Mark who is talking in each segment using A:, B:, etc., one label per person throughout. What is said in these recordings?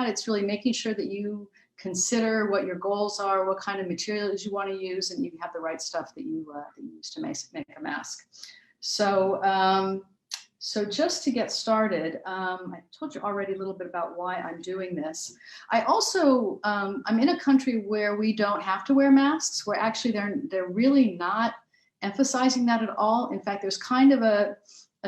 A: it's really making sure that you consider what your goals are, what kind of materials you want to use, and you have the right stuff that you use to make a mask. So, so just to get started, I told you already a little bit about why I'm doing this. I also, I'm in a country where we don't have to wear masks, where actually they're really not emphasizing that at all. In fact, there's kind of a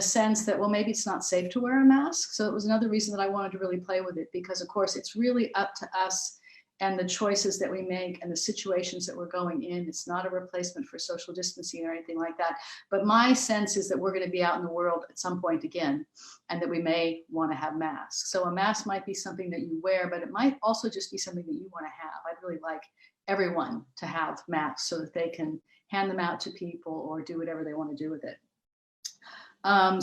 A: sense that, well, maybe it's not safe to wear a mask. So it was another reason that I wanted to really play with it, because of course it's really up to us and the choices that we make and the situations that we're going in. It's not a replacement for social distancing or anything like that. But my sense is that we're going to be out in the world at some point again, and that we may want to have masks. So a mask might be something that you wear, but it might also just be something that you want to have. I'd really like everyone to have masks so that they can hand them out to people or do whatever they want to do with it.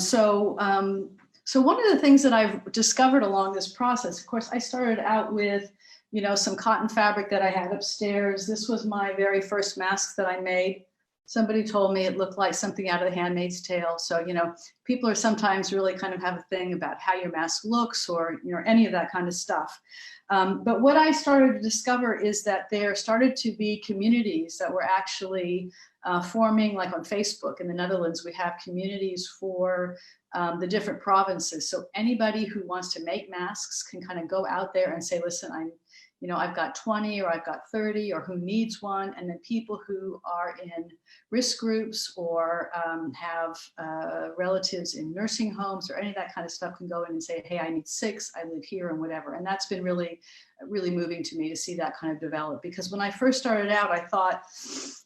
A: So one of the things that I've discovered along this process, of course, I started out with, you know, some cotton fabric that I had upstairs. This was my very first mask that I made. Somebody told me it looked like something out of The Handmaid's Tale. So, you know, people are sometimes really kind of have a thing about how your mask looks, or, you know, any of that kind of stuff. But what I started to discover is that there started to be communities that were actually forming, like on Facebook in the Netherlands. We have communities for the different provinces. So anybody who wants to make masks can kind of go out there and say, listen, I've got 20 or I've got 30, or who needs one. And then people who are in risk groups or have relatives in nursing homes or any of that kind of stuff can go in and say, hey, I need 6, I live here, and whatever. And that's been really, really moving to me to see that kind of develop. Because when I first started out, I thought,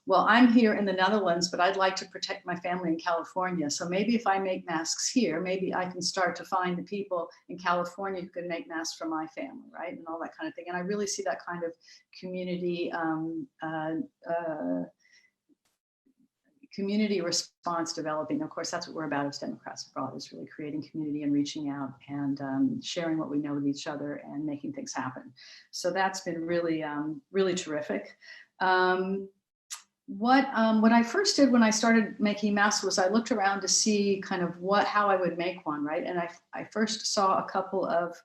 A: well, I'm here in the Netherlands, but I'd like to protect my family in California. So maybe if I make masks here, maybe I can start to find the people in California who can make masks for my family, right? And all that kind of thing. And I really see that kind of community response developing. Of course, that's what we're about as Democrats Abroad, is really creating community and reaching out and sharing what we know with each other and making things happen. So that's been really, really terrific. What I first did when I started making masks was I looked around to see kind of how I would make one, right? And I first saw a couple of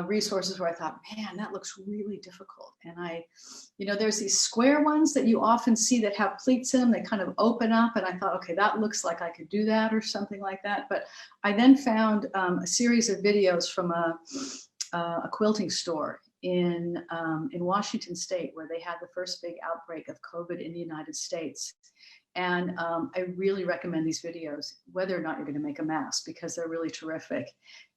A: resources where I thought, man, that looks really difficult. And there's these square ones that you often see that have pleats in them. They kind of open up, and I thought, okay, that looks like I could do that or something like that. But I then found a series of videos from a quilting store in Washington State, where they had the first big outbreak of COVID in the United States. And I really recommend these videos, whether or not you're going to make a mask, because they're really terrific.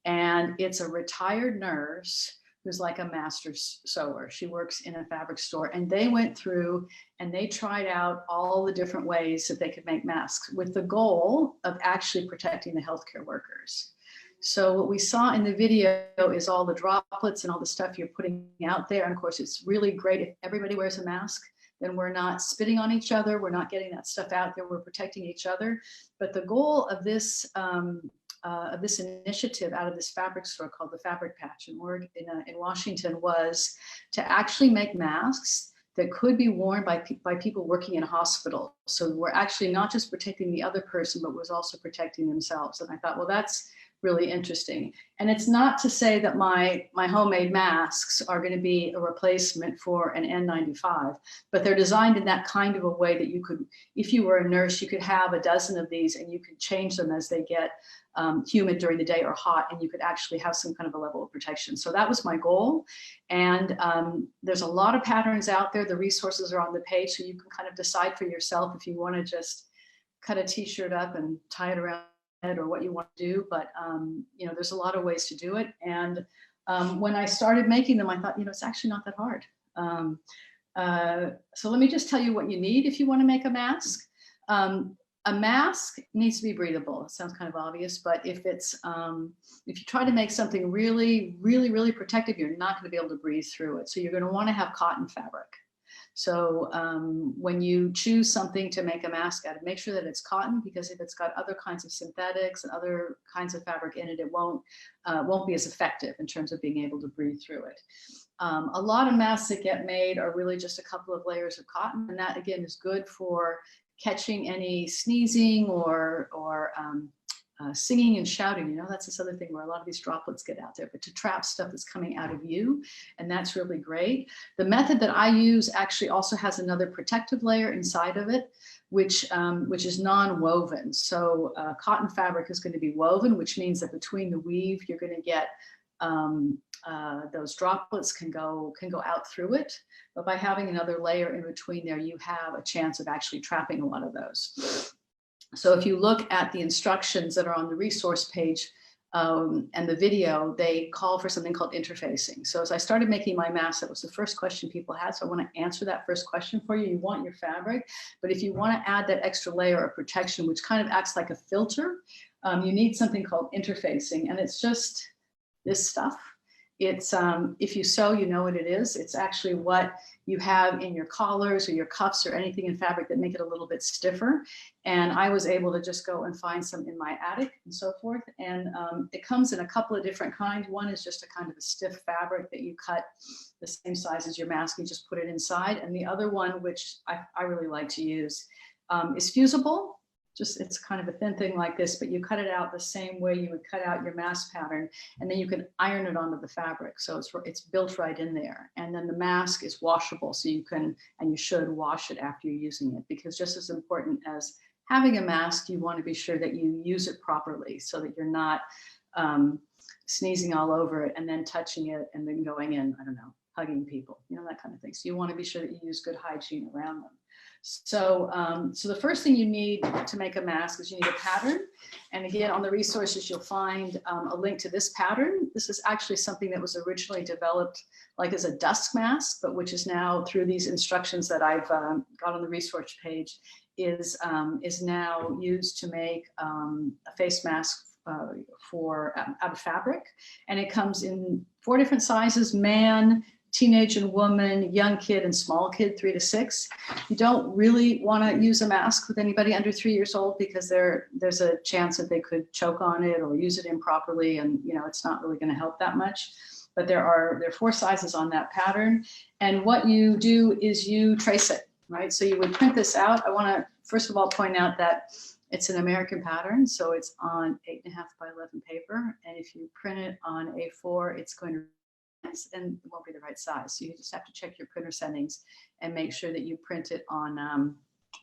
A: And it's a retired nurse who's like a master sewer. She works in a fabric store, and they went through and they tried out all the different ways that they could make masks with the goal of actually protecting the healthcare workers. So what we saw in the video is all the droplets and all the stuff you're putting out there. And of course, it's really great if everybody wears a mask, then we're not spitting on each other. We're not getting that stuff out there. We're protecting each other. But the goal of this initiative out of this fabric store called the Fabric Patch in Washington was to actually make masks that could be worn by people working in a hospital. So we're actually not just protecting the other person, but was also protecting themselves. And I thought, well, that's really interesting. And it's not to say that my homemade masks are going to be a replacement for an N95, but they're designed in that kind of a way that you could, if you were a nurse, you could have a dozen of these and you could change them as they get humid during the day or hot, and you could actually have some kind of a level of protection. So that was my goal. And there's a lot of patterns out there. The resources are on the page, so you can kind of decide for yourself if you want to just cut a t-shirt up and tie it around or what you want to do, but there's a lot of ways to do it. And when I started making them, I thought, it's actually not that hard. So let me just tell you what you need if you want to make a mask. A mask needs to be breathable. It sounds kind of obvious, but if you try to make something really, really, really protective, you're not going to be able to breathe through it. So you're going to want to have cotton fabric. So when you choose something to make a mask out of, make sure that it's cotton, because if it's got other kinds of synthetics and other kinds of fabric in it, it won't be as effective in terms of being able to breathe through it. A lot of masks that get made are really just a couple of layers of cotton, and that again is good for catching any sneezing or singing and shouting, you know, that's this other thing where a lot of these droplets get out there, but to trap stuff that's coming out of you, and that's really great. The method that I use actually also has another protective layer inside of it, which is non-woven. So cotton fabric is going to be woven, which means that between the weave, you're going to get those droplets can go out through it. But by having another layer in between there, you have a chance of actually trapping a lot of those. So if you look at the instructions that are on the resource page and the video, they call for something called interfacing. So as I started making my mask, that was the first question people had. So I want to answer that first question for you. You want your fabric, but if you want to add that extra layer of protection, which kind of acts like a filter, you need something called interfacing. And it's just this stuff. It's, if you sew, you know what it is. It's actually what you have in your collars or your cuffs or anything in fabric that make it a little bit stiffer. And I was able to just go and find some in my attic and so forth. And it comes in a couple of different kinds. One is just a kind of a stiff fabric that you cut the same size as your mask, you just put it inside. And the other one, which I really like to use, is fusible. Just, it's kind of a thin thing like this, but you cut it out the same way you would cut out your mask pattern, and then you can iron it onto the fabric. So it's built right in there. And then the mask is washable, so you can, and you should wash it after you're using it, because just as important as having a mask, you want to be sure that you use it properly so that you're not sneezing all over it and then touching it and then going in, I don't know, hugging people, you know, that kind of thing. So you want to be sure that you use good hygiene around them. So, so the first thing you need to make a mask is you need a pattern. And again, on the resources, you'll find a link to this pattern. This is actually something that was originally developed like as a dusk mask, but which is now, through these instructions that I've got on the resource page, is now used to make a face mask out of fabric. And it comes in 4 different sizes: man, teenage and woman, young kid, and small kid, 3 to 6. You don't really want to use a mask with anybody under 3 years old, because there's a chance that they could choke on it or use it improperly, and you know, it's not really going to help that much. But there are 4 sizes on that pattern, and what you do is you trace it, right? So you would print this out. I want to first of all point out that it's an American pattern, so it's on 8.5 by 11 paper, and if you print it on A4, it's going to and it won't be the right size. So you just have to check your printer settings and make sure that you print it on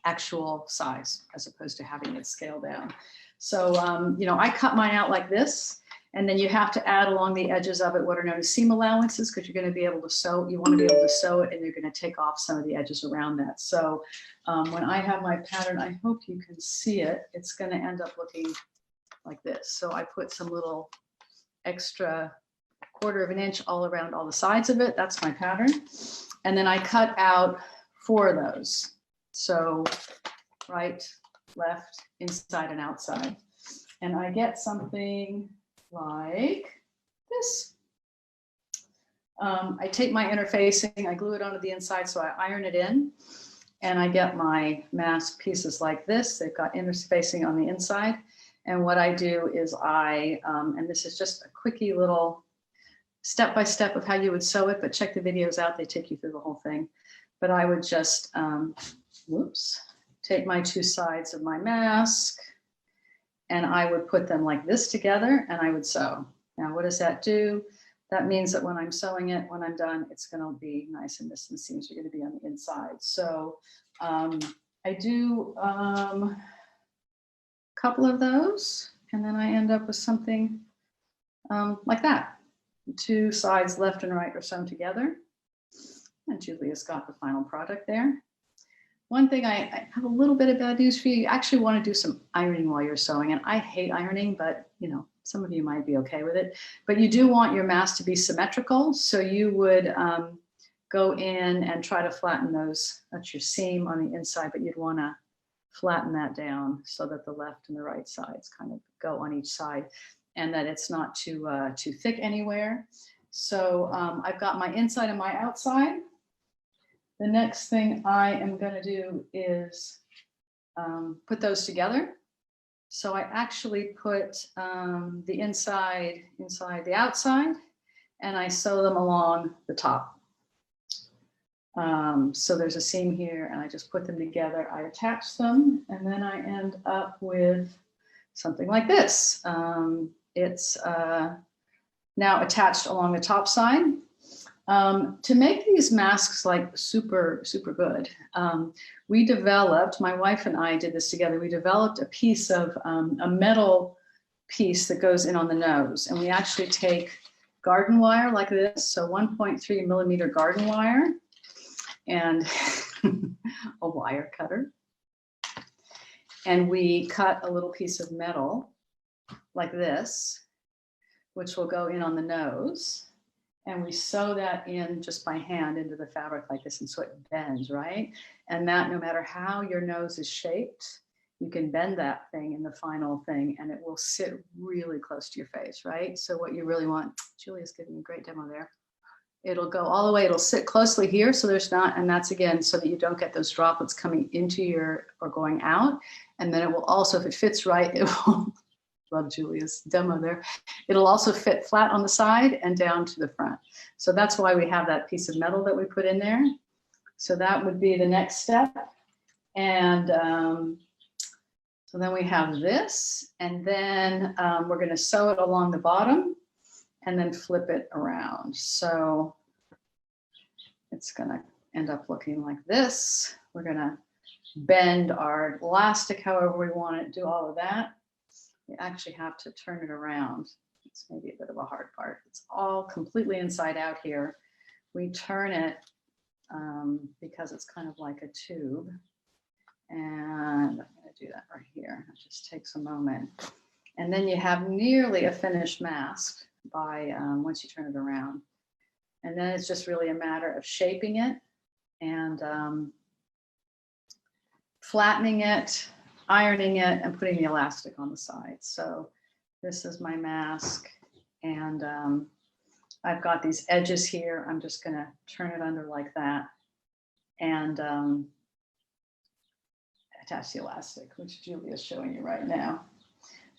A: actual size as opposed to having it scaled down. So, you know, I cut mine out like this, and then you have to add along the edges of it what are known as seam allowances, because you're going to be able to sew. You want to be able to sew it, and you're going to take off some of the edges around that. So when I have my pattern, I hope you can see it. It's going to end up looking like this. So I put some little extra 1/4 of an inch all around all the sides of it. That's my pattern. And then I cut out 4 of those. So right, left, inside, and outside. And I get something like this. I take my interfacing, I glue it onto the inside, so I iron it in. And I get my mask pieces like this. They've got interfacing on the inside. And what I do is and this is just a quickie little step-by-step of how you would sew it, but check the videos out, they take you through the whole thing. But I would just, take my 2 sides of my mask, and I would put them like this together, and I would sew. Now, what does that do? That means that when I'm sewing it, when I'm done, it's gonna be nice, and this, and the seams are gonna be on the inside. So I do a couple of those, and then I end up with something like that. 2 sides left and right are sewn together, and Julia's got the final product there. One thing I have a little bit of bad news for you. You actually want to do some ironing while you're sewing, and I hate ironing, but you know, some of you might be okay with it. But you do want your mask to be symmetrical, so you would go in and try to flatten those. That's your seam on the inside, but you'd want to flatten that down so that the left and the right sides kind of go on each side, and that it's not too thick anywhere. So I've got my inside and my outside. The next thing I am going to do is put those together. So I actually put the inside the outside, and I sew them along the top. So there's a seam here, and I just put them together. I attach them, and then I end up with something like this. It's now attached along the top side. To make these masks like super good, we developed, my wife and I did this together, we developed a piece of a metal piece that goes in on the nose, and we actually take garden wire like this, so 1.3 millimeter garden wire, and a wire cutter, and we cut a little piece of metal like this, which will go in on the nose. And we sew that in just by hand into the fabric like this, and so it bends, right? And that, no matter how your nose is shaped, you can bend that thing in the final thing and it will sit really close to your face, right? So what you really want, Julia's giving a great demo there. It'll go all the way, it'll sit closely here, so there's not, and that's again, so that you don't get those droplets coming into your, or going out. And then it will also, if it fits right, it will, love Julia's demo there. It'll also fit flat on the side and down to the front. So that's why we have that piece of metal that we put in there. So that would be the next step. And so then we have this, and then we're gonna sew it along the bottom and then flip it around. So it's gonna end up looking like this. We're gonna bend our elastic however we want it, do all of that. You actually have to turn it around. It's maybe a bit of a hard part. It's all completely inside out here. We turn it because it's kind of like a tube. And I'm going to do that right here. It just takes a moment. And then you have nearly a finished mask by once you turn it around. And then it's just really a matter of shaping it and flattening it, ironing it, and putting the elastic on the side. So this is my mask, and I've got these edges here. I'm just gonna turn it under like that and attach the elastic, which Julia is showing you right now.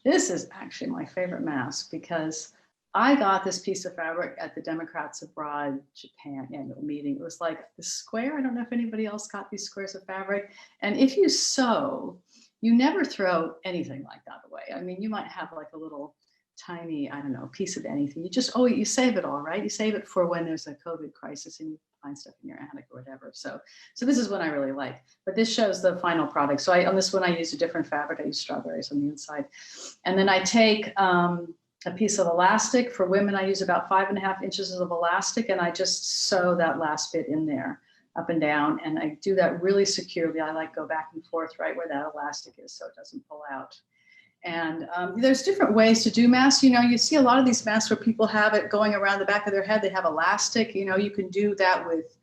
A: This is actually my favorite mask because I got this piece of fabric at the Democrats Abroad Japan annual meeting. It was like the square. I don't know if anybody else got these squares of fabric. And if you sew, you never throw anything like that away. I mean, you might have like a little tiny, I don't know, piece of anything. You just, oh, you save it all, right? You save it for when there's a COVID crisis and you find stuff in your attic or whatever. So this is one I really like. But this shows the final product. So on this one, I used a different fabric. I used strawberries on the inside. And then I take a piece of elastic. For women, I use about 5.5 inches of elastic, and I just sew that last bit in there, up and down, and I do that really securely. I like go back and forth right where that elastic is so it doesn't pull out. And there's different ways to do masks. You know, you see a lot of these masks where people have it going around the back of their head. They have elastic. You know, you can do that with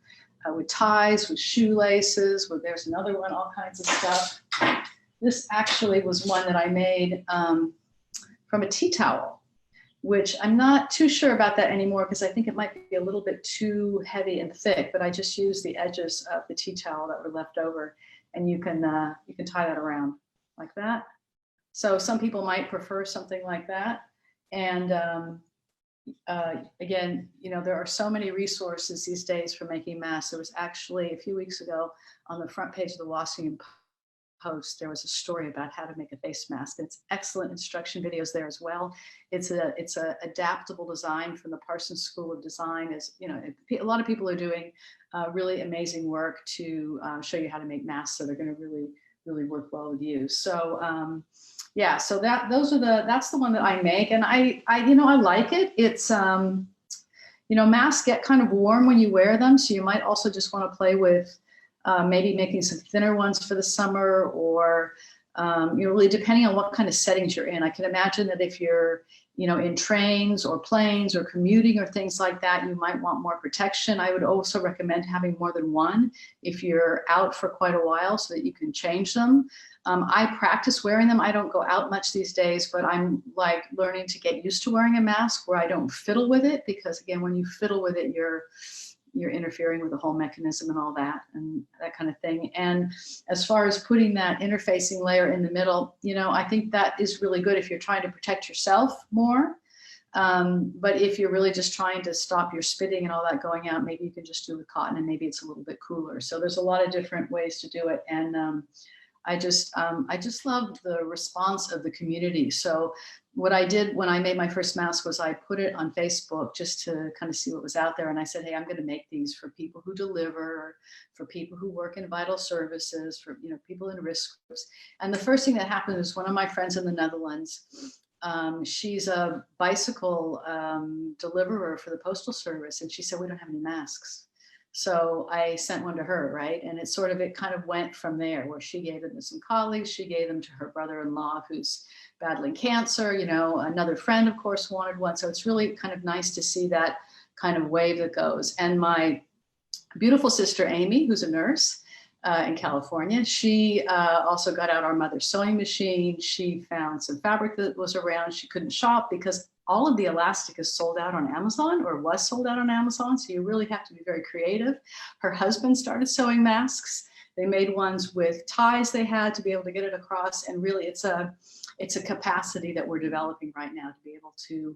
A: ties, with shoelaces. There's another one, all kinds of stuff. This actually was one that I made from a tea towel, which I'm not too sure about that anymore because I think it might be a little bit too heavy and thick, but I just used the edges of the tea towel that were left over, and you can tie that around like that. So some people might prefer something like that. And again, you know, there are so many resources these days for making masks. There was actually a few weeks ago on the front page of the Washington Post, there was a story about how to make a face mask. And it's excellent instruction videos there as well. It's a adaptable design from the Parsons School of Design. Is, you know, a lot of people are doing really amazing work to show you how to make masks that are going to really work well with you. So yeah, so that's the one that I make, and I you know, I like it. It's you know, masks get kind of warm when you wear them, so you might also just want to play with maybe making some thinner ones for the summer, or you know, really depending on what kind of settings you're in. I can imagine that if you're, you know, in trains or planes or commuting or things like that, you might want more protection. I would also recommend having more than one if you're out for quite a while so that you can change them. I practice wearing them. I don't go out much these days, but I'm like learning to get used to wearing a mask where I don't fiddle with it, because again, when you fiddle with it, you're interfering with the whole mechanism and all that and that kind of thing. And as far as putting that interfacing layer in the middle, you know, I think that is really good if you're trying to protect yourself more. But if you're really just trying to stop your spitting and all that going out, maybe you can just do with cotton, and maybe it's a little bit cooler. So there's a lot of different ways to do it. And I just love the response of the community. So what I did when I made my first mask was I put it on Facebook just to kind of see what was out there. And I said, hey, I'm going to make these for people who deliver, for people who work in vital services, for, you know, people in risk groups. And the first thing that happened was one of my friends in the Netherlands, she's a bicycle deliverer for the Postal Service. And she said, we don't have any masks. So I sent one to her, right? And it kind of went from there, where she gave them to some colleagues, she gave them to her brother-in-law who's battling cancer, you know, another friend, of course, wanted one. So it's really kind of nice to see that kind of wave that goes. And my beautiful sister, Amy, who's a nurse in California, she also got out our mother's sewing machine. She found some fabric that was around. She couldn't shop because all of the elastic is sold out on Amazon, or was sold out on Amazon. So you really have to be very creative. Her husband started sewing masks. They made ones with ties they had to be able to get it across. And really it's a capacity that we're developing right now to be able to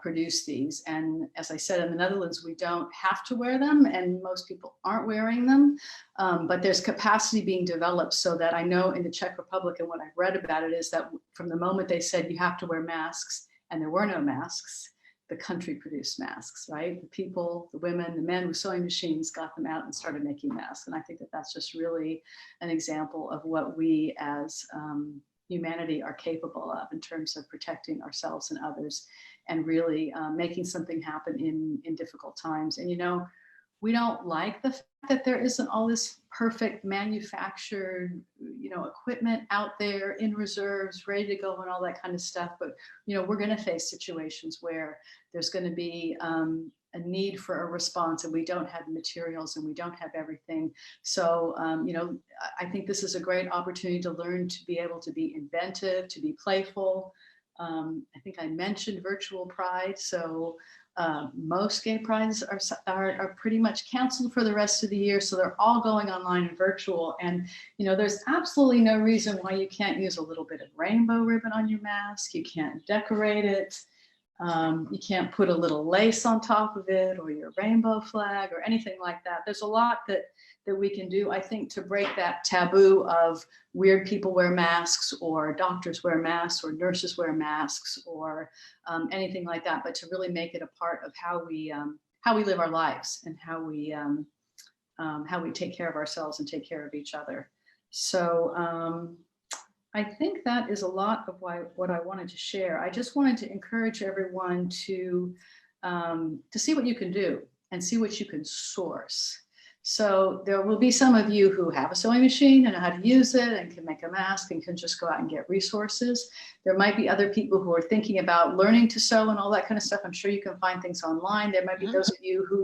A: produce these. And as I said, in the Netherlands, we don't have to wear them, and most people aren't wearing them, but there's capacity being developed, so that I know in the Czech Republic, and what I've read about it is that from the moment they said you have to wear masks, and there were no masks, the country produced masks, right? The people, the women, the men with sewing machines got them out and started making masks. And I think that that's just really an example of what we as humanity are capable of in terms of protecting ourselves and others, and really making something happen in difficult times. And, you know, we don't like the fact that there isn't all this perfect manufactured, you know, equipment out there in reserves, ready to go and all that kind of stuff. But, you know, we're going to face situations where there's going to be a need for a response, and we don't have materials and we don't have everything. So, you know, I think this is a great opportunity to learn to be able to be inventive, to be playful. I think I mentioned virtual pride. So most gay prides are pretty much canceled for the rest of the year. So they're all going online and virtual. And, you know, there's absolutely no reason why you can't use a little bit of rainbow ribbon on your mask. You can't decorate it. You can't put a little lace on top of it, or your rainbow flag, or anything like that. There's a lot that we can do, I think, to break that taboo of weird people wear masks, or doctors wear masks, or nurses wear masks, or anything like that, but to really make it a part of how we live our lives, and how we take care of ourselves and take care of each other. So I think that is a lot of what I wanted to share. I just wanted to encourage everyone to see what you can do and see what you can source. So there will be some of you who have a sewing machine and know how to use it and can make a mask and can just go out and get resources. There might be other people who are thinking about learning to sew and all that kind of stuff. I'm sure you can find things online. There might be those of you who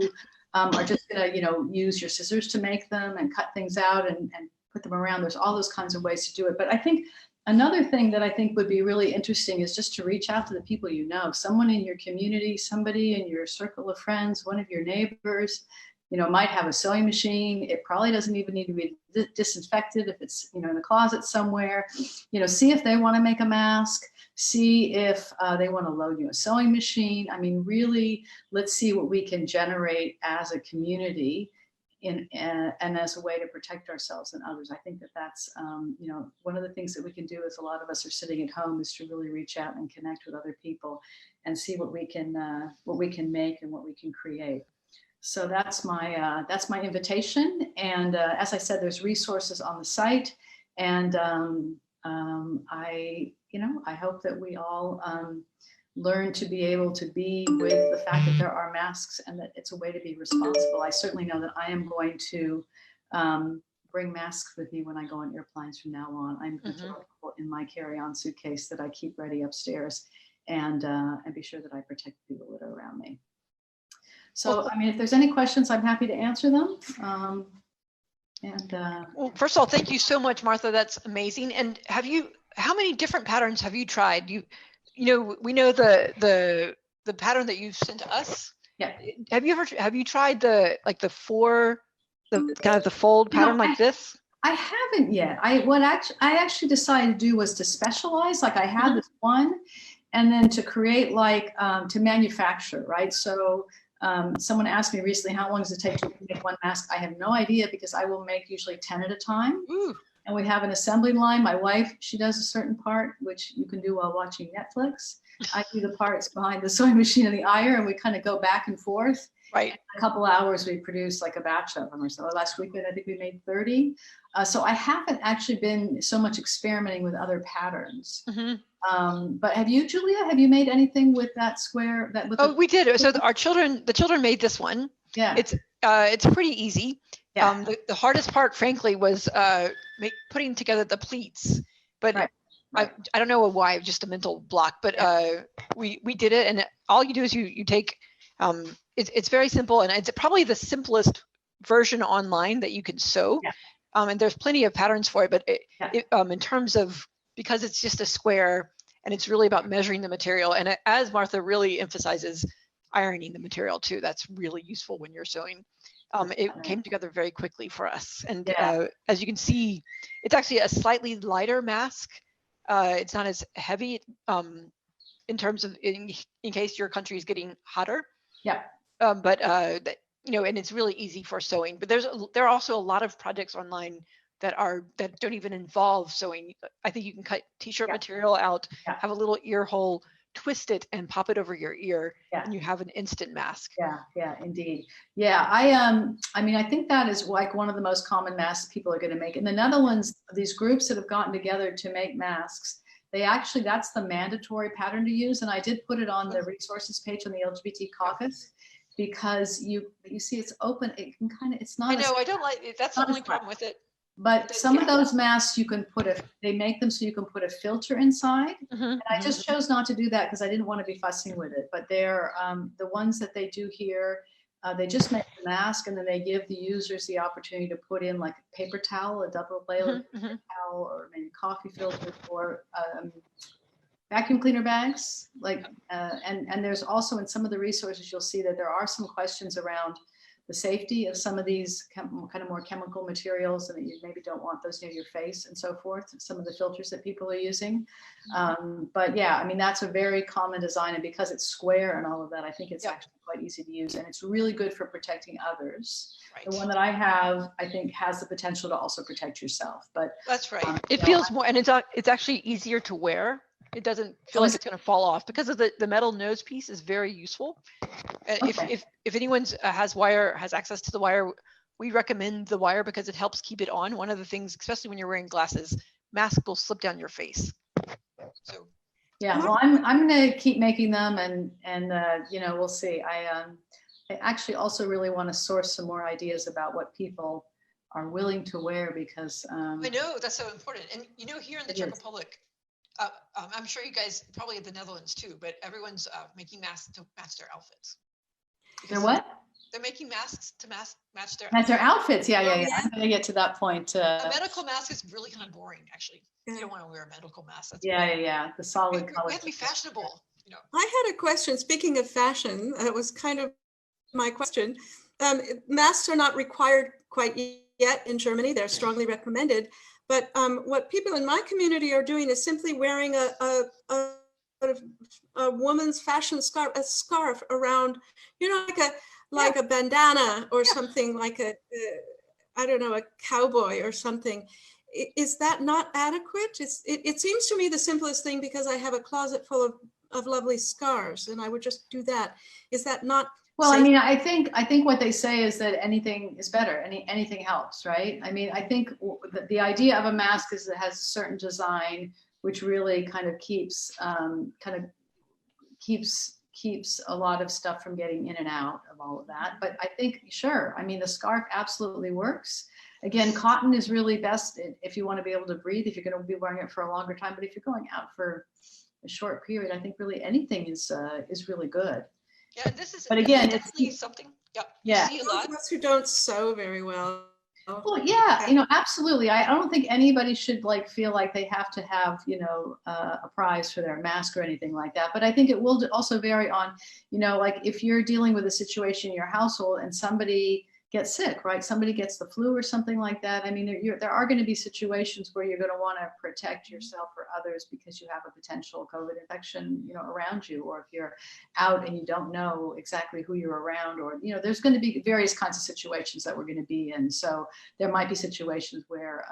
A: are just going to, you know, use your scissors to make them and cut things out and put them around. There's all those kinds of ways to do it. But I think another thing that I think would be really interesting is just to reach out to the people you know, someone in your community, somebody in your circle of friends, one of your neighbors, you know, might have a sewing machine. It probably doesn't even need to be disinfected if it's, you know, in a closet somewhere. You know, see if they want to make a mask. See if they want to loan you a sewing machine. I mean, really, let's see what we can generate as a community and as a way to protect ourselves and others. I think that that's, you know, one of the things that we can do, as a lot of us are sitting at home, is to really reach out and connect with other people and see what we can make and what we can create. So that's my invitation. And as I said, there's resources on the site. And I hope that we all learn to be able to be with the fact that there are masks and that it's a way to be responsible. I certainly know that I am going to bring masks with me when I go on airplanes from now on. I'm going to put in my carry-on suitcase that I keep ready upstairs, and be sure that I protect the people that are around me. So, well, I mean, if there's any questions, I'm happy to answer them.
B: Well, first of all, thank you so much, Martha. That's amazing. And how many different patterns have you tried? You know, we know the pattern that you've sent to us.
A: Yeah.
B: Have you tried the kind of the fold pattern like this?
A: I haven't yet. What I actually decided to do was to specialize. Like I had this one, and then to create to manufacture, right? So someone asked me recently, how long does it take to make one mask? I have no idea, because I will make usually 10 at a time.
B: Ooh.
A: And we have an assembly line. My wife, she does a certain part, which you can do while watching Netflix. I do the parts behind the sewing machine and the iron, and we kind of go back and forth.
B: Right.
A: In a couple hours, we produce like a batch of them or so. Last weekend, I think we made 30. So I haven't actually been so much experimenting with other patterns. But have you, Julia? Have you made anything with that square?
B: We did. So the children made this one.
A: Yeah.
B: It's pretty easy.
A: Yeah.
B: The hardest part, frankly, was putting together the pleats. But
A: Right.
B: I don't know why, just a mental block. But we did it, and all you do is you take. It's very simple, and it's probably the simplest version online that you can sew.
A: Yeah.
B: And there's plenty of patterns for it, but in terms of, because it's just a square and it's really about measuring the material, and as Martha really emphasizes, ironing the material too. That's really useful when you're sewing. It came together very quickly for us, and as you can see, it's actually a slightly lighter mask. It's not as heavy in terms of in case your country is getting hotter.
A: Yeah.
B: But and it's really easy for sewing. But there are also a lot of projects online that don't even involve sewing. I think you can cut t-shirt material out, have a little ear hole, twist it, and pop it over your ear, and you have an instant mask.
A: Yeah, indeed. Yeah, I mean, I think that is like one of the most common masks people are going to make. In the Netherlands, these groups that have gotten together to make masks, that's the mandatory pattern to use. And I did put it on the resources page on the LGBT Caucus, because you see it's open. It can kind of, it's not.
B: I know, I don't like it. That's the only problem with it.
A: But some of those masks you can they make them so you can put a filter inside. And I just chose not to do that because I didn't want to be fussing with it. But they're the ones that they do here, they just make the mask, and then they give the users the opportunity to put in like a paper towel, a double layer paper towel, or maybe coffee filter, or vacuum cleaner bags. And there's also in some of the resources, you'll see that there are some questions around the safety of some of these kind of more chemical materials, and that you maybe don't want those near your face and so forth, some of the filters that people are using. But yeah, I mean, that's a very common design, and because it's square and all of that, I think it's actually quite easy to use, and it's really good for protecting others. Right. The one that I have, I think, has the potential to also protect yourself. But
B: that's right. It feels more, and it's actually easier to wear. It doesn't feel like it's going to fall off because of the metal nose piece is very useful. Okay. If anyone has access to the wire, we recommend the wire because it helps keep it on. One of the things, especially when you're wearing glasses, mask will slip down your face. So
A: yeah, well, I'm going to keep making them, and we'll see. I actually also really want to source some more ideas about what people are willing to wear, because
B: I know that's so important. And here in the Czech Republic, I'm sure you guys probably in the Netherlands too, but everyone's making masks to match their outfits.
A: They're what?
B: They're making masks to match their
A: outfits. Yeah. I'm going to get to that point.
B: A medical mask is really kind of boring, actually. You don't want to wear a medical mask. That's
A: yeah. The solid color.
B: We have to be fashionable.
C: I had a question. Speaking of fashion, it was kind of my question. Masks are not required quite yet in Germany. They're strongly recommended. But what people in my community are doing is simply wearing a woman's fashion scarf, a scarf around, like a bandana or something, like a cowboy or something. Is that not adequate? It seems to me the simplest thing, because I have a closet full of lovely scarves, and I would just do that. Is that not?
A: Well, I mean, I think what they say is that anything is better. Anything helps, right? I mean, I think the idea of a mask is it has a certain design, which really kind of keeps a lot of stuff from getting in and out of all of that. But I think, sure, I mean, the scarf absolutely works. Again, cotton is really best if you want to be able to breathe, if you're going to be wearing it for a longer time. But if you're going out for a short period, I think really anything is really good.
B: Yeah, this is.
A: But again,
B: it's something.
A: Yeah.
C: Those of us who don't sew very well.
A: Well, yeah, absolutely. I don't think anybody should feel like they have to have, a prize for their mask or anything like that. But I think it will also vary on, if you're dealing with a situation in your household and somebody gets sick, right? Somebody gets the flu or something like that. I mean, there are going to be situations where you're going to want to protect yourself or others because you have a potential COVID infection, around you, or if you're out and you don't know exactly who you're around, or, there's going to be various kinds of situations that we're going to be in. So there might be situations where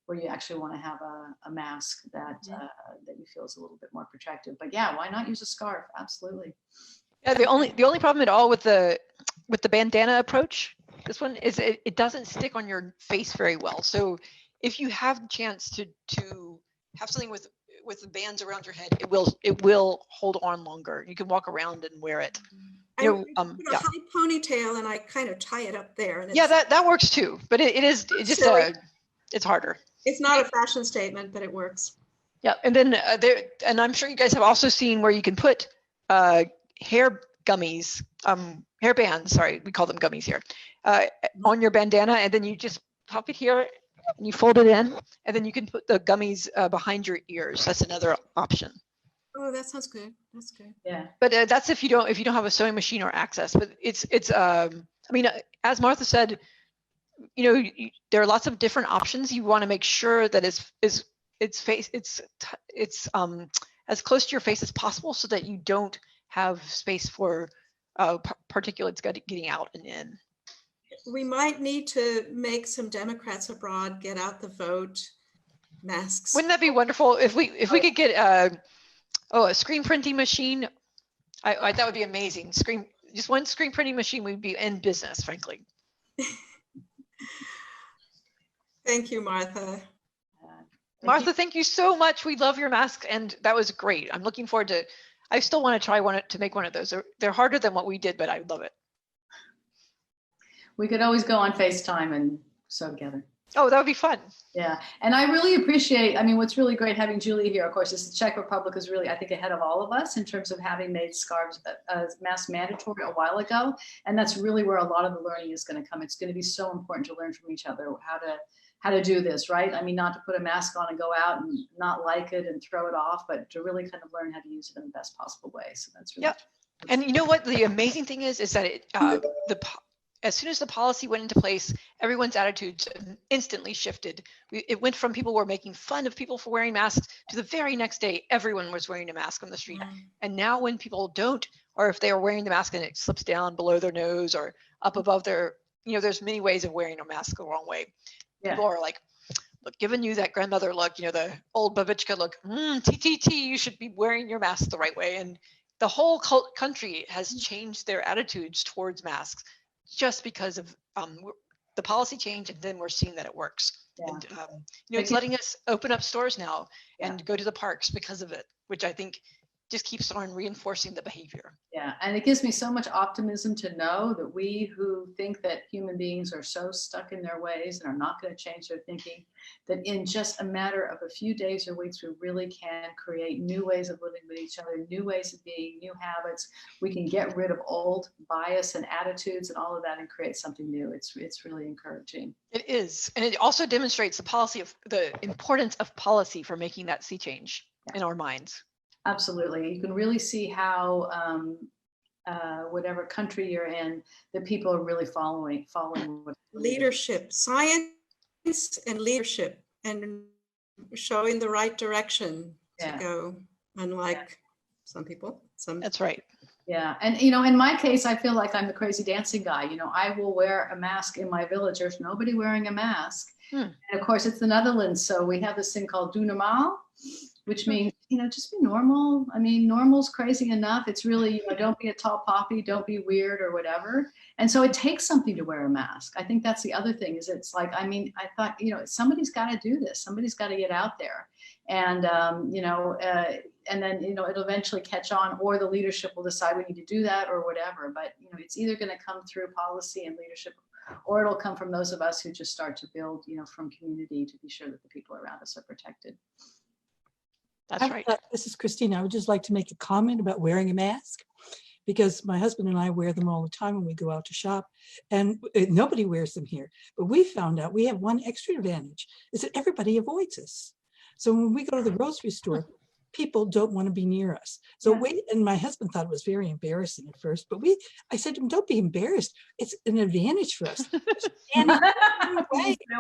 A: where you actually want to have a mask that that you feel is a little bit more protective. But yeah, why not use a scarf? Absolutely.
B: Yeah, the only problem at all with the bandana approach, this one, is it doesn't stick on your face very well. So if you have the chance to have something with the bands around your head, it will hold on longer. You can walk around and wear it.
C: I put a high ponytail and I kind of tie it up there. And
B: yeah, that works too. But it's harder.
C: It's not a fashion statement, but it works.
B: Yeah, and then and I'm sure you guys have also seen where you can put hair gummies, hair bands, sorry, we call them gummies here, on your bandana, and then you just pop it here and you fold it in, and then you can put the gummies behind your ears. That's another option.
C: Oh, that sounds good. That's good.
A: Yeah.
B: But that's if you don't have a sewing machine or access. But it's I mean, as Martha said, there are lots of different options. You want to make sure that it's as close to your face as possible, so that you don't have space for particulates getting out and in.
C: We might need to make some Democrats abroad get out the vote masks.
B: Wouldn't that be wonderful if we could get a screen printing machine? That would be amazing. Just one screen printing machine, we'd be in business, frankly.
C: Thank you, Martha.
B: Martha, thank you so much. We love your mask, and that was great. I'm looking forward to. I still want to try to make one of those. They're harder than what we did, but I love it.
A: We could always go on FaceTime and sew together.
B: Oh, that would be fun.
A: Yeah, and I really appreciate, I mean, what's really great having Julie here, of course, is the Czech Republic is really, I think, ahead of all of us in terms of having made scarves mask mandatory a while ago. And that's really where a lot of the learning is going to come. It's going to be so important to learn from each other how to do this, right? I mean, not to put a mask on and go out and not like it and throw it off, but to really kind of learn how to use it in the best possible way. So that's really.
B: Yep. And you know what? The amazing thing is that as soon as the policy went into place, everyone's attitudes instantly shifted. It went from people were making fun of people for wearing masks to the very next day, everyone was wearing a mask on the street. And now when people don't, or if they are wearing the mask and it slips down below their nose or up above their, there's many ways of wearing a mask the wrong way. Yeah. People are like, look, giving you that grandmother look, the old babichka look, TTT, you should be wearing your mask the right way. And the whole country has changed their attitudes towards masks just because of the policy change, and then we're seeing that it works. Yeah. And it's letting us open up stores now and go to the parks because of it, which I think just keeps on reinforcing the behavior.
A: Yeah, and it gives me so much optimism to know that we who think that human beings are so stuck in their ways and are not going to change their thinking, that in just a matter of a few days or weeks, we really can create new ways of living with each other, new ways of being, new habits. We can get rid of old bias and attitudes and all of that and create something new. It's really encouraging.
B: It is, and it also demonstrates the importance of policy for making that sea change in our minds.
A: Absolutely. You can really see how whatever country you're in, the people are really following what
C: leadership, science and leadership, and showing the right direction to go, unlike some people.
B: That's right.
A: Yeah. And, in my case, I feel like I'm the crazy dancing guy. I will wear a mask in my village. There's nobody wearing a mask. And of course, it's the Netherlands. So we have this thing called doe normaal, which means, just be normal. I mean, normal's crazy enough. It's really, don't be a tall poppy, don't be weird or whatever. And so it takes something to wear a mask. I think that's the other thing is it's like, I thought, somebody's got to do this. Somebody's got to get out there. And, and then, it'll eventually catch on, or the leadership will decide we need to do that or whatever. But, it's either going to come through policy and leadership, or it'll come from those of us who just start to build, from community to be sure that the people around us are protected.
B: That's right.
D: This is Christina. I would just like to make a comment about wearing a mask, because my husband and I wear them all the time when we go out to shop, and nobody wears them here. But we found out we have one extra advantage, is that everybody avoids us. So when we go to the grocery store, people don't want to be near us. So and my husband thought it was very embarrassing at first, but I said to him, don't be embarrassed. It's an advantage for us. No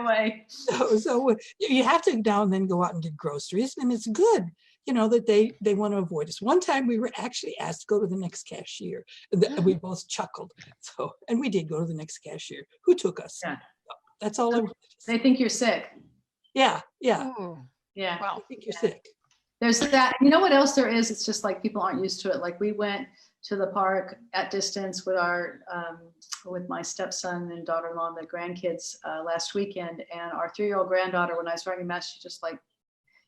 A: way.
D: So you have to now and then go out and get groceries, and it's good, that they want to avoid us. One time we were actually asked to go to the next cashier. We both chuckled. And we did go to the next cashier. Who took us? Yeah. That's all.
A: They think you're sick.
D: Yeah.
B: Ooh,
A: Yeah.
B: wow.
D: I think you're sick.
A: There's that. You know what else there is? It's just like people aren't used to it. Like we went to the park at distance with our with my stepson and daughter-in-law and the grandkids last weekend, and our 3-year-old granddaughter, when I was wearing a mask, she just like,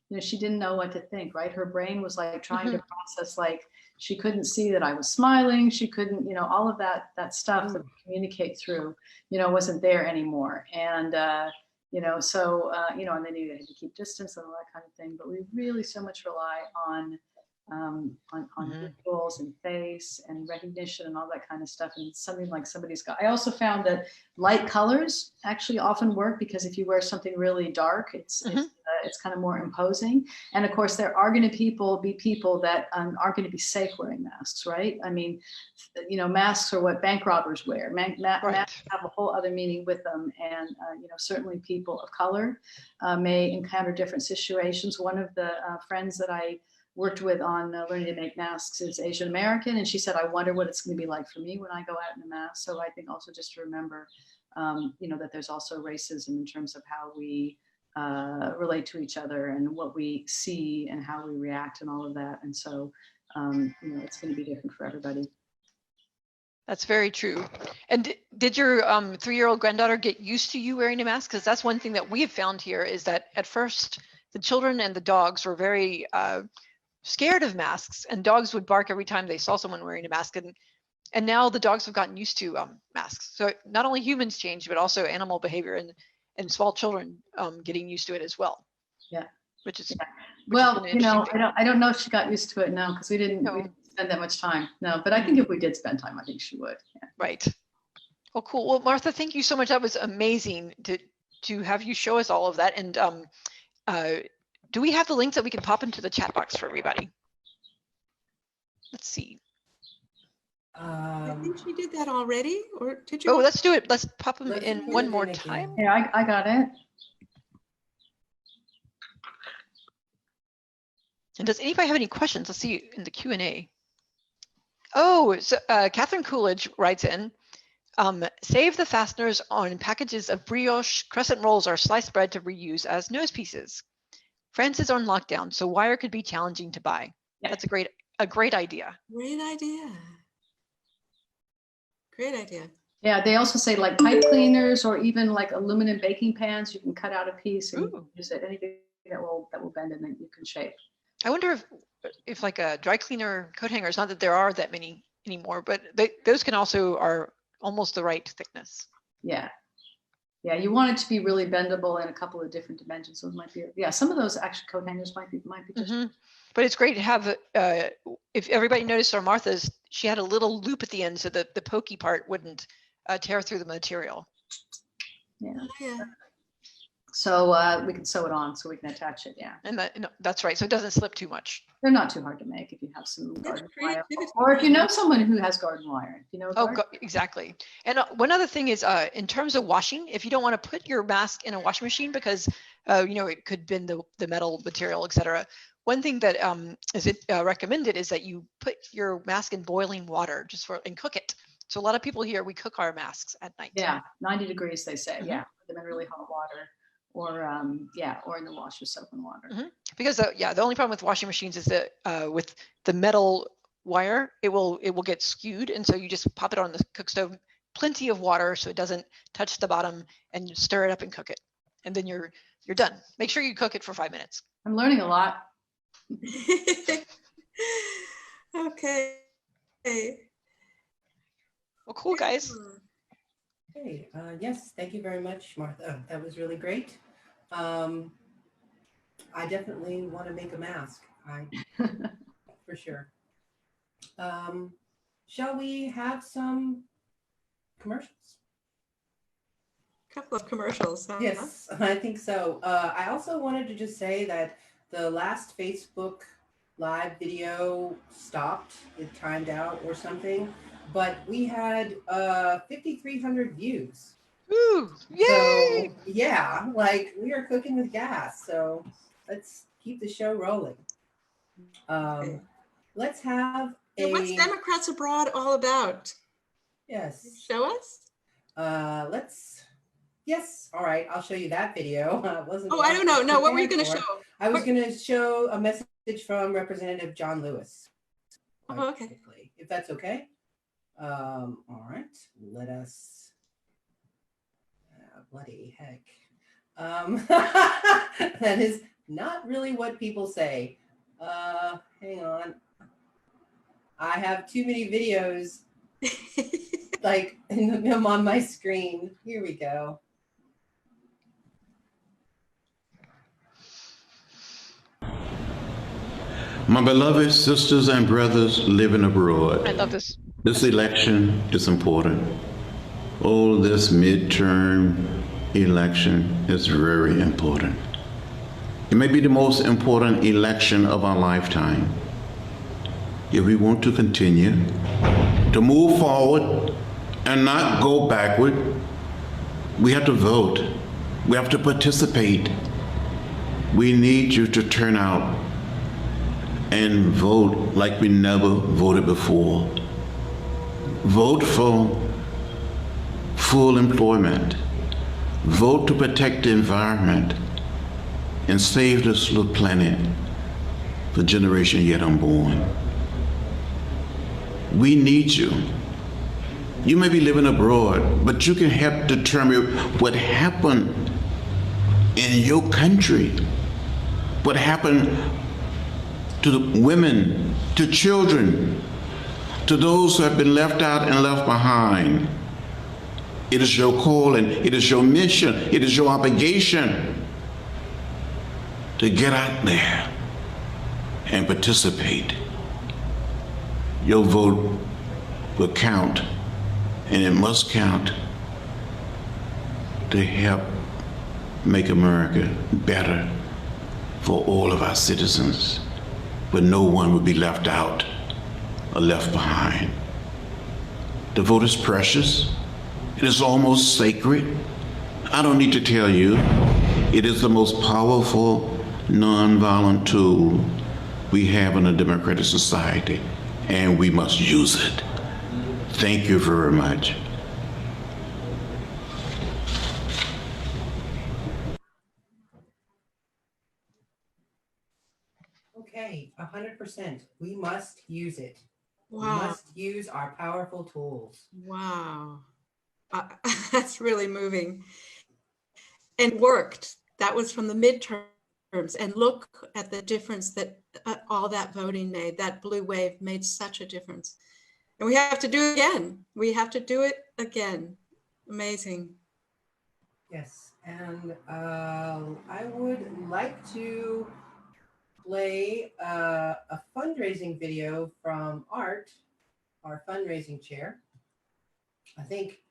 A: you know, she didn't know what to think, right? Her brain was like trying to process, like she couldn't see that I was smiling. She couldn't, you know, all of that stuff that we communicate through, you know, wasn't there anymore. And, you know, so, you know, and then you had to keep distance and all that kind of thing. But we really so much rely on visuals and face and recognition and all that kind of stuff. And something like somebody's got, I also found that light colors actually often work, because if you wear something really dark, it's kind of more imposing. And of course, there are going to be people that aren't going to be safe wearing masks, right? I mean, you know, masks are what bank robbers wear. Masks have a whole other meaning with them. And, you know, certainly people of color may encounter different situations. One of the friends that I worked with on learning to make masks is Asian American. And she said, I wonder what it's going to be like for me when I go out in a mask. So I think also just to remember, you know, that there's also racism in terms of how we relate to each other and what we see and how we react and all of that. And so, you know, it's going to be different for everybody.
B: That's very true. And did your 3-year-old granddaughter get used to you wearing a mask? Because that's one thing that we have found here, is that at first the children and the dogs were very scared of masks, and dogs would bark every time they saw someone wearing a mask. And now the dogs have gotten used to masks. So not only humans change, but also animal behavior and small children getting used to it as well.
A: Yeah.
B: Which is
A: well, you know, I don't know if she got used to it now, because we didn't spend that much time. No, but I think if we did spend time, I think she would. Yeah.
B: Right. Well, cool. Well, Martha, thank you so much. That was amazing to have you show us all of that. And do we have the links that we can pop into the chat box for everybody? Let's see.
C: I think she did that already, or did you?
B: Oh, let's do it. Let's pop them in one more time.
A: Yeah, I got it.
B: And does anybody have any questions? Let's see in the Q&A. Oh, so Catherine Coolidge writes in, save the fasteners on packages of brioche crescent rolls or sliced bread to reuse as nose pieces. France is on lockdown, so wire could be challenging to buy. Yeah. That's a great idea.
C: Great idea. Great idea.
A: Yeah, they also say like pipe cleaners or even like aluminum baking pans. You can cut out a piece and use it. Anything that will bend and then you can shape.
B: I wonder if like a dry cleaner coat hangers, not that there are that many anymore, but those can also are almost the right thickness.
A: Yeah. Yeah, you want it to be really bendable in a couple of different dimensions. So it might be, yeah, some of those actually coat hangers might be just.
B: But it's great to have, if everybody noticed our Martha's, she had a little loop at the end so that the pokey part wouldn't tear through the material.
A: Yeah.
C: Oh, yeah.
A: So we can sew it on so we can attach it. Yeah.
B: And that's right. So it doesn't slip too much.
A: They're not too hard to make if you have some garden wire, or if you know someone who has garden wire. You know.
B: Exactly. And one other thing is, in terms of washing, if you don't want to put your mask in a washing machine because you know it could bend the metal material, etc. One thing that is recommended is that you put your mask in boiling water and cook it. So a lot of people here, we cook our masks at night.
A: Yeah, 90 degrees they say. Yeah, put them in really hot water. Or or in the wash with soap and water.
B: Because the only problem with washing machines is that with the metal wire, it will get skewed, and so you just pop it on the cook stove, plenty of water so it doesn't touch the bottom, and you stir it up and cook it, and then you're done. Make sure you cook it for 5 minutes.
A: I'm learning a lot.
C: Okay.
B: Well, cool, guys.
E: Okay. Yes, thank you very much, Martha. That was really great. I definitely want to make a mask. For sure. Shall we have some commercials?
C: A couple of commercials. Huh?
E: Yes, I think so. I also wanted to just say that the last Facebook Live video stopped. It timed out or something. But we had 5,300 views.
B: Ooh, yay!
E: So, yeah, like we are cooking with gas. So let's keep the show rolling. Let's have
C: what's Democrats Abroad all about?
E: Yes.
C: Show us?
E: Yes. All right. I'll show you that video.
C: Oh, I don't know. No, what were you going to show?
E: I was going to show a message from Representative John Lewis.
C: Oh, okay.
E: Quickly, if that's okay. All right. Let us. Bloody heck. That is not really what people say. Hang on. I have too many videos like I'm on my screen. Here we go.
F: My beloved sisters and brothers living abroad.
B: I love this.
F: This election is important. Oh, this midterm election is very important. It may be the most important election of our lifetime. If we want to continue to move forward and not go backward, we have to vote. We have to participate. We need you to turn out and vote like we never voted before. Vote for full employment. Vote to protect the environment and save this little planet for generation yet unborn. We need you. You may be living abroad, but you can help determine what happened in your country, what happened to the women, to children, to those who have been left out and left behind. It is your calling, it is your mission, it is your obligation to get out there and participate. Your vote will count, and it must count to help make America better for all of our citizens, but no one will be left out or left behind. The vote is precious. It is almost sacred. I don't need to tell you, it is the most powerful nonviolent tool we have in a democratic society, and we must use it. Thank you very much.
E: Okay, 100%. We must use it. We
C: Wow.
E: must use our powerful tools.
C: Wow. That's really moving. And worked. That was from the midterms. And look at the difference that all that voting made. That blue wave made such a difference. And we have to do it again. We have to do it again. Amazing.
E: Yes, and I would like to play a fundraising video from Art, our fundraising chair. I think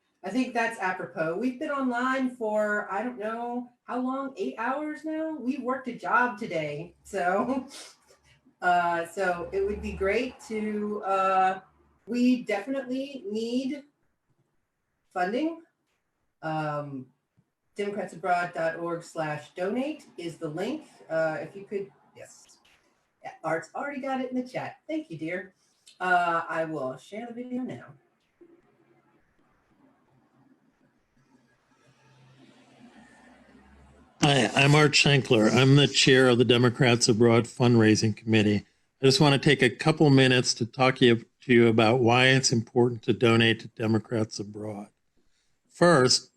E: that's apropos. We've been online for, I don't know how long, 8 hours now. We worked a job today, so so it would be great to. We definitely need funding. DemocratsAbroad.org/donate is the link. If you could, yes. Yeah, Art's already got it in the chat. Thank you, dear. I will share the video now.
G: Hi, I'm Art Schenkler. I'm the chair of the Democrats Abroad Fundraising Committee. I just want to take a couple minutes to talk to you about why it's important to donate to Democrats Abroad. First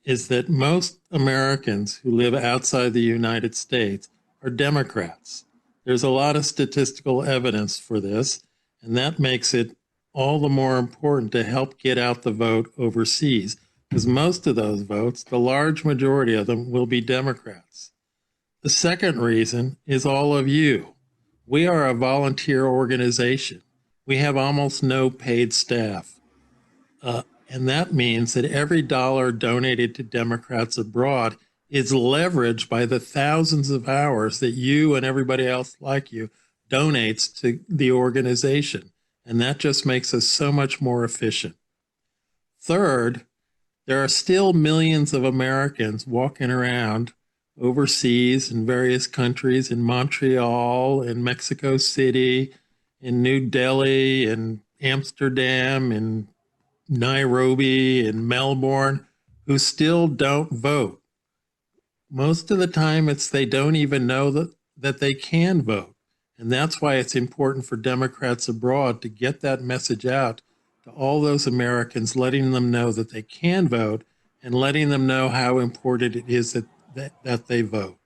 G: is that most Americans who live outside the United States are Democrats. There's a lot of statistical evidence for this, and that makes it all the more important to help get out the vote overseas, because most of those votes, the large majority of them, will be Democrats. The second reason is all of you. We are a volunteer organization. We have almost no paid staff. And that means that every dollar donated to Democrats Abroad is leveraged by the thousands of hours that you and everybody else like you donates to the organization. And that just makes us so much more efficient. Third, there are still millions of Americans walking around overseas in various countries, in Montreal, in Mexico City, in New Delhi, in Amsterdam, in Nairobi, in Melbourne, who still don't vote. Most of the time, it's they don't even know that they can vote. And that's why it's important for Democrats abroad to get that message out to all those Americans, letting them know that they can vote and letting them know how important it is that they vote.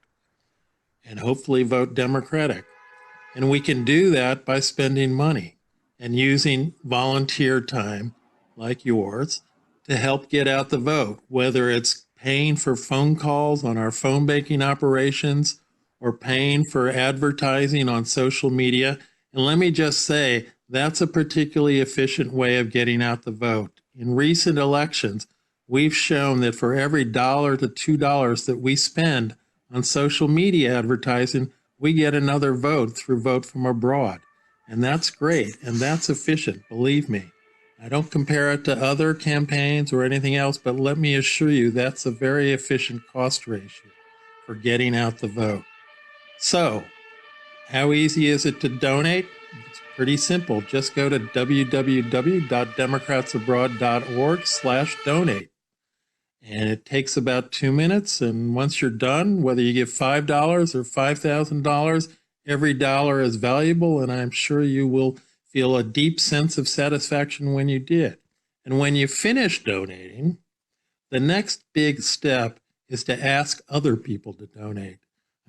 G: And hopefully vote Democratic. And we can do that by spending money and using volunteer time like yours to help get out the vote, whether it's paying for phone calls on our phone banking operations or paying for advertising on social media. And let me just say, that's a particularly efficient way of getting out the vote. In recent elections, we've shown that for every $1 to $2 that we spend on social media advertising, we get another vote through Vote from Abroad. And that's great, and that's efficient, believe me. I don't compare it to other campaigns or anything else, but let me assure you that's a very efficient cost ratio for getting out the vote. So, how easy is it to donate? It's pretty simple. Just go to www.democratsabroad.org/donate. And it takes about 2 minutes. And once you're done, whether you give $5 or $5,000, every dollar is valuable. And I'm sure you will feel a deep sense of satisfaction when you did. And when you finish donating, the next big step is to ask other people to donate.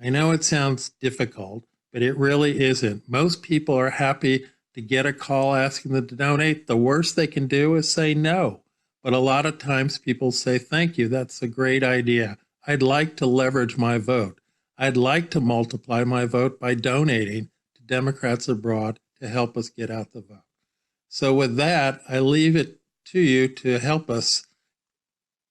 G: I know it sounds difficult, but it really isn't. Most people are happy to get a call asking them to donate. The worst they can do is say no. But a lot of times people say, thank you, that's a great idea. I'd like to leverage my vote. I'd like to multiply my vote by donating to Democrats abroad to help us get out the vote. So with that, I leave it to you to help us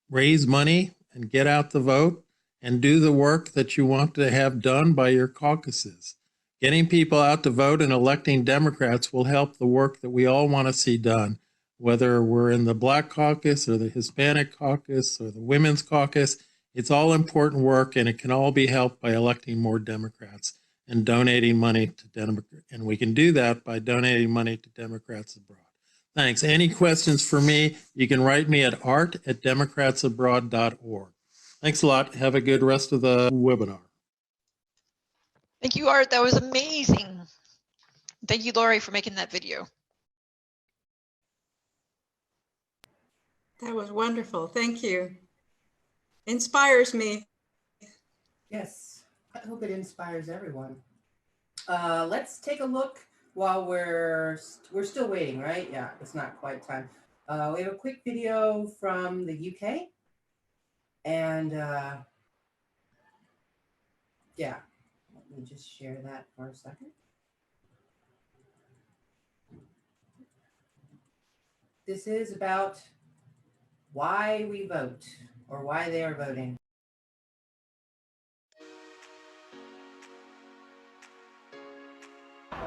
G: raise money and get out the vote and do the work that you want to have done by your caucuses. Getting people out to vote and electing Democrats will help the work that we all want to see done, whether we're in the Black Caucus or the Hispanic Caucus or the Women's Caucus. It's all important work, and it can all be helped by electing more Democrats and donating money to Democrats. And we can do that by donating money to Democrats abroad. Thanks. Any questions for me, you can write me at art@democratsabroad.org. Thanks a lot. Have a good rest of the webinar.
B: Thank you, Art. That was amazing. Thank you, Lori, for making that video.
C: That was wonderful. Thank you. Inspires me.
E: Yes, I hope it inspires everyone. Let's take a look while we're still waiting, right? Yeah, it's not quite time. We have a quick video from the UK. And yeah, let me just share that for a second. This is about why we vote, or why they are voting.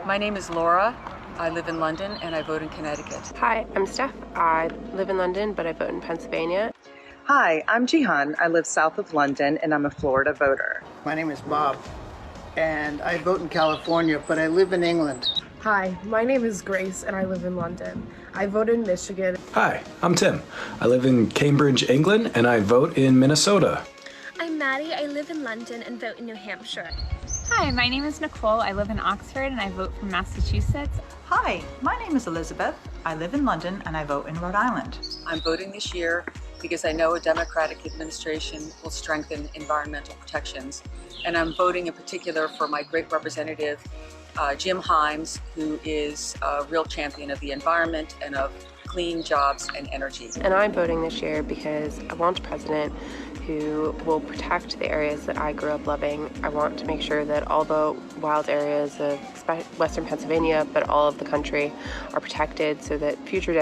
H: My name is Laura. I live in London and I vote in Connecticut.
I: Hi, I'm Steph. I live in London, but I vote in Pennsylvania.
J: Hi, I'm Jihan. I live south of London and I'm a Florida voter.
K: My name is Bob and I vote in California, but I live in England.
L: Hi, my name is Grace and I live in London. I vote in Michigan.
M: Hi, I'm Tim. I live in Cambridge, England, and I vote in Minnesota.
N: I'm Maddie. I live in London and vote in New Hampshire.
O: Hi, my name is Nicole. I live in Oxford and I vote for Massachusetts.
P: Hi, my name is Elizabeth. I live in London and I vote in Rhode Island.
H: I'm voting this year because I know a Democratic administration will strengthen environmental protections. And I'm voting in particular for my great representative, Jim Himes, who is a real champion of the environment and of clean jobs and energy.
I: And I'm voting this year because I want a president who will protect the areas that I grew up loving. I want to make sure that all the wild areas of Western Pennsylvania, but all of the country, are protected so that future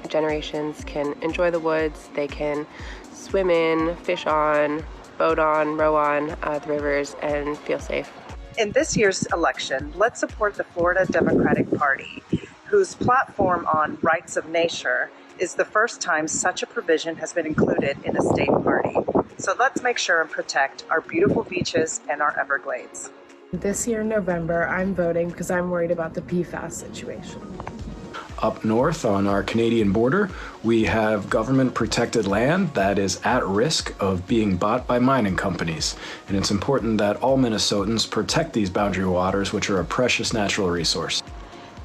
I: generations can enjoy the woods, they can swim in, fish on, boat on, row on the rivers, and feel safe.
J: In this year's election, let's support the Florida Democratic Party, whose platform on rights of nature is the first time such a provision has been included in a state party. So let's make sure and protect our beautiful beaches and our Everglades.
L: This year in November, I'm voting because I'm worried about the PFAS situation.
M: Up north on our Canadian border, we have government-protected land that is at risk of being bought by mining companies. And it's important that all Minnesotans protect these boundary waters, which are a precious natural resource.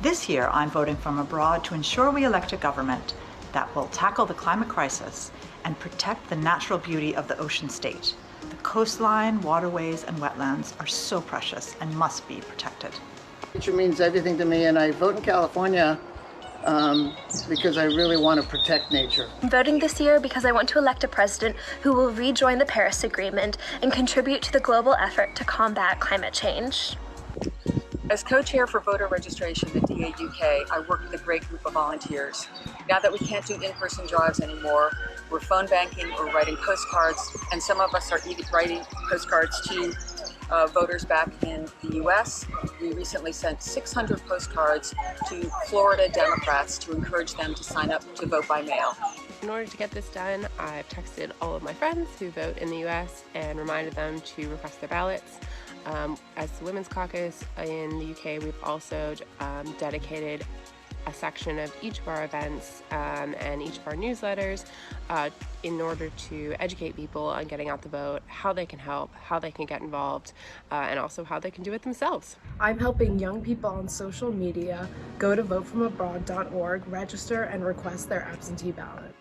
P: This year, I'm voting from abroad to ensure we elect a government that will tackle the climate crisis and protect the natural beauty of the ocean state. The coastline, waterways, and wetlands are so precious and must be protected.
K: Nature means everything to me, and I vote in California because I really want to protect nature.
N: I'm voting this year because I want to elect a president who will rejoin the Paris Agreement and contribute to the global effort to combat climate change.
H: As co-chair for voter registration at DA UK, I work with a great group of volunteers. Now that we can't do in-person drives anymore, we're phone banking or writing postcards, and some of us are even writing postcards to voters back in the US. We recently sent 600 postcards to Florida Democrats to encourage them to sign up to vote by mail.
I: In order to get this done, I've texted all of my friends who vote in the US and reminded them to request their ballots. As the Women's Caucus in the UK, we've also dedicated a section of each of our events and each of our newsletters in order to educate people on getting out the vote, how they can help, how they can get involved, and also how they can do it themselves.
L: I'm helping young people on social media go to votefromabroad.org, register, and request their absentee ballot.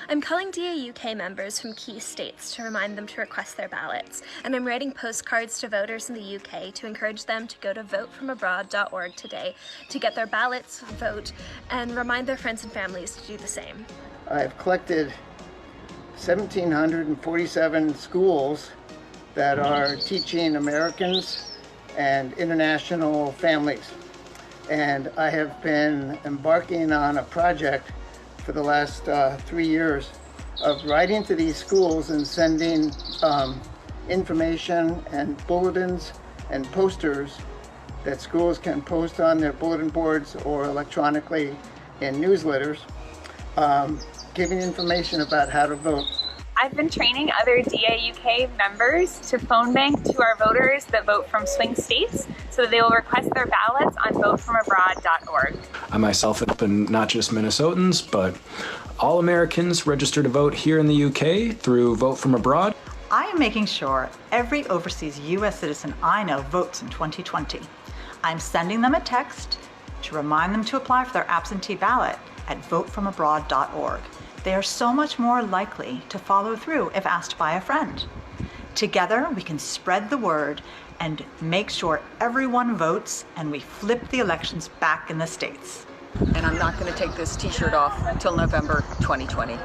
N: I'm calling DA UK members from key states to remind them to request their ballots, and I'm writing postcards to voters in the UK to encourage them to go to votefromabroad.org today to get their ballots, vote, and remind their friends and families to do the same.
K: I've collected 1,747 schools that are teaching Americans and international families. And I have been embarking on a project for the last 3 years of writing to these schools and sending information and bulletins and posters that schools can post on their bulletin boards or electronically in newsletters, giving information about how to vote.
O: I've been training other DA UK members to phone bank to our voters that vote from swing states so that they will request their ballots on votefromabroad.org.
M: I myself have been not just Minnesotans, but all Americans register to vote here in the UK through Vote From Abroad.
P: I am making sure every overseas U.S. citizen I know votes in 2020. I'm sending them a text to remind them to apply for their absentee ballot at votefromabroad.org. They are so much more likely to follow through if asked by a friend. Together, we can spread the word and make sure everyone votes and we flip the elections back in the states.
H: And I'm not going to take this t-shirt off until November 2020.